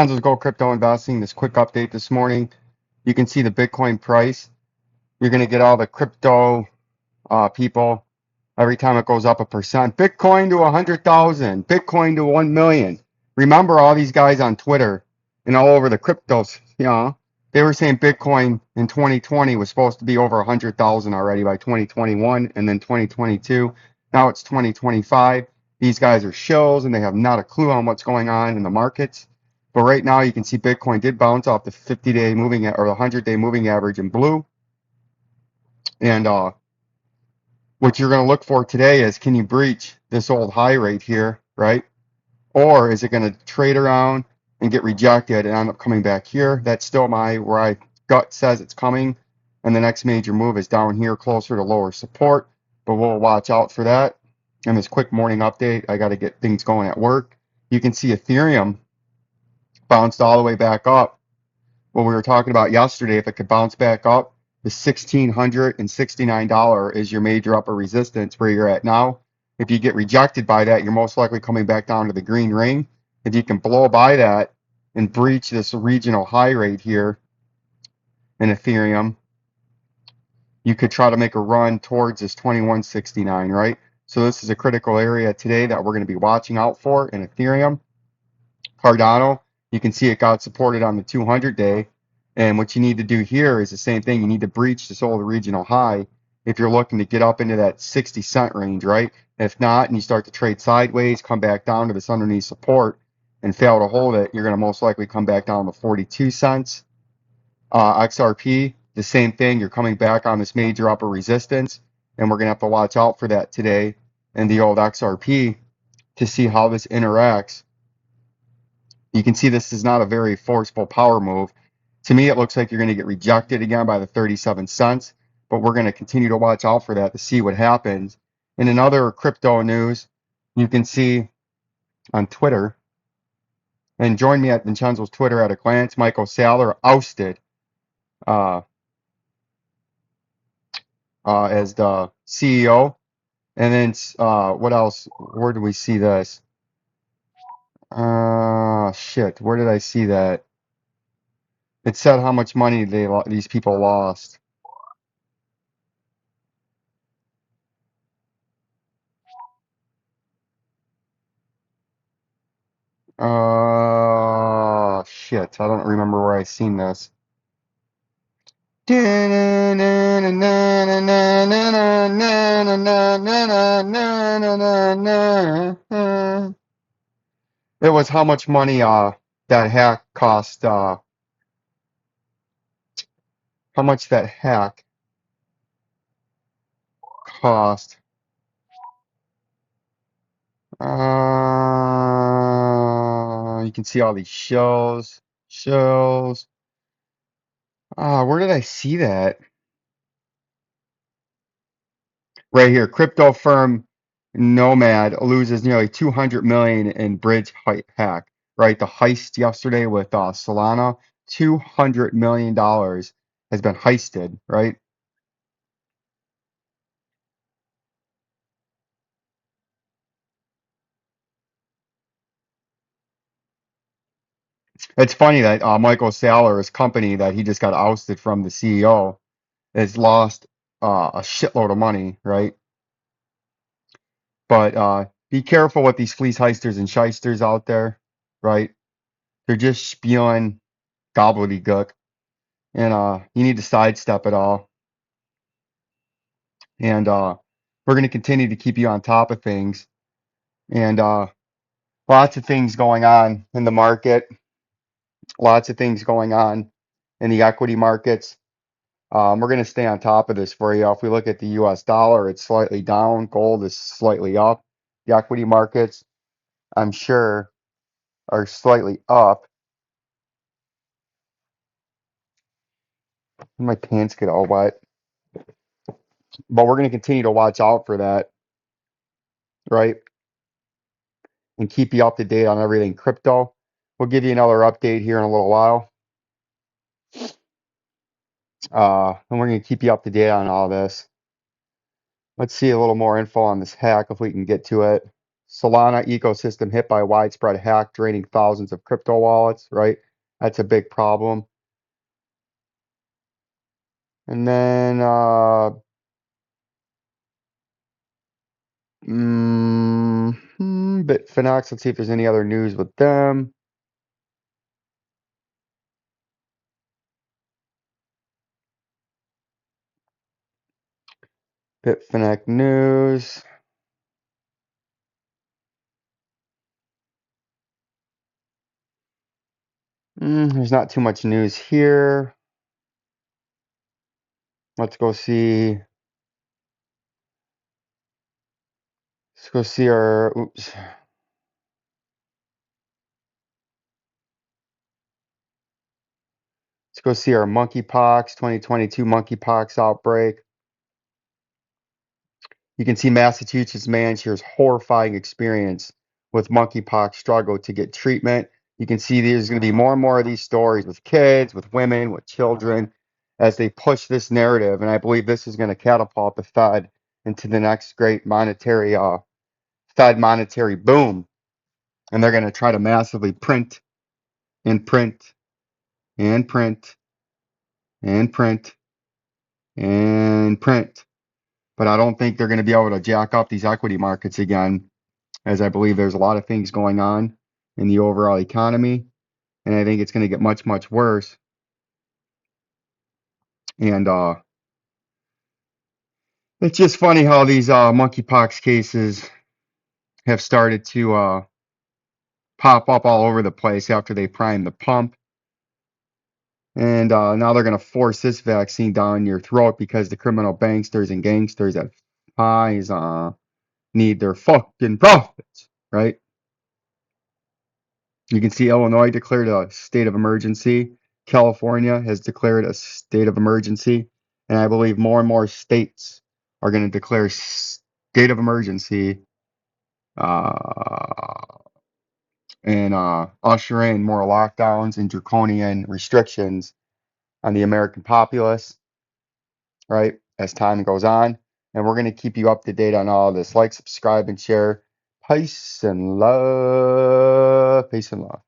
Vincenzo'S Gold Crypto Investing, this quick update this morning. You can see the Bitcoin price. You're going to get all the crypto people every time it goes up 1%. Bitcoin to 100,000, Bitcoin to 1 million. Remember all these guys on Twitter and all over the cryptos, they were saying Bitcoin in 2020 was supposed to be over 100,000 already by 2021 and then 2022. Now it's 2025. These guys are shills and they have not a clue on what's going on in the markets. But right now you can see Bitcoin did bounce off the 50-day moving or the 100-day moving average in blue. And what you're going to look for today is, can you breach this old high rate here, right? Or is it going to trade around and get rejected and end up coming back here? That's still where I gut says it's coming. And the next major move is down here closer to lower support. But we'll watch out for that. And this quick morning update, I got to get things going at work. You can see Ethereum bounced all the way back up. What we were talking about yesterday, if it could bounce back up, the $1,669 is your major upper resistance where you're at now. If you get rejected by that, you're most likely coming back down to the green ring. If you can blow by that and breach this regional high rate here in Ethereum, you could try to make a run towards this 2169, right? So this is a critical area today that we're going to be watching out for in Ethereum. Cardano, you can see it got supported on the 200-day. And what you need to do here is the same thing. You need to breach this old regional high if you're looking to get up into that 60-cent range, right? If not, and you start to trade sideways, come back down to this underneath support and fail to hold it, you're going to most likely come back down to 42 cents. XRP, the same thing. You're coming back on this major upper resistance, and we're going to have to watch out for that today in the old XRP to see how this interacts. You can see this is not a very forceful power move. To me, it looks like you're going to get rejected again by the 37 cents, but we're going to continue to watch out for that to see what happens. And in other crypto news, you can see on Twitter, and join me at Vincenzo's Twitter at a glance, Michael Saylor ousted as the CEO. And then what else? Where do we see this? Shit, where did I see that? It said how much money these people lost. Shit, I don't remember where I seen this. It was how much money that hack cost, how much that hack cost. You can see all these shows. Where did I see that? Right here, crypto firm Nomad loses nearly 200 million in bridge hack. Right, the heist yesterday with Solana, $200 million has been heisted. Right. It's funny that Michael Saylor's company that he just got ousted from the CEO has lost a shitload of money. Right. But be careful with these fleece heisters and shysters out there. Right. They're just spewing gobbledygook. and you need to sidestep it all. And we're going to continue to keep you on top of things. And lots of things going on in the market, lots of things going on in the equity markets. We're going to stay on top of this for you. If we look at the US dollar, it's slightly down. Gold is slightly up. The equity markets, I'm sure, are slightly up. My pants get all wet. But we're going to continue to watch out for that, right? And keep you up to date on everything crypto. We'll give you another update here in a little while. And we're going to keep you up to date on all this. Let's see a little more info on this hack if we can get to it. Solana ecosystem hit by widespread hack, draining thousands of crypto wallets, right? That's a big problem. And then Bitfinex, let's see if there's any other news with them. Bitfinex news. There's not too much news here. Let's go see. Let's go see our. Oops. Let's go see our monkeypox 2022 monkeypox outbreak. You can see Massachusetts man shares horrifying experience with monkeypox struggle to get treatment. You can see there's going to be more and more of these stories with kids, with women, with children as they push this narrative. And I believe this is going to catapult the Fed into the next great monetary Fed monetary boom. And they're going to try to massively print and print and print and print and print. But I don't think they're going to be able to jack up these equity markets again, as I believe there's a lot of things going on in the overall economy. And I think it's going to get much, much worse. And it's just funny how these monkeypox cases have started to pop up all over the place after they prime the pump. And now they're going to force this vaccine down your throat because the criminal banksters and gangsters at highs need their fucking profits, right? You can see Illinois declared a state of emergency. California has declared a state of emergency. And I believe more and more states are going to declare state of emergency uh, and usher in more lockdowns and draconian restrictions on the American populace, right, as time goes on. And we're going to keep you up to date on all of this. Like, subscribe, and share. Peace and love. Peace and love.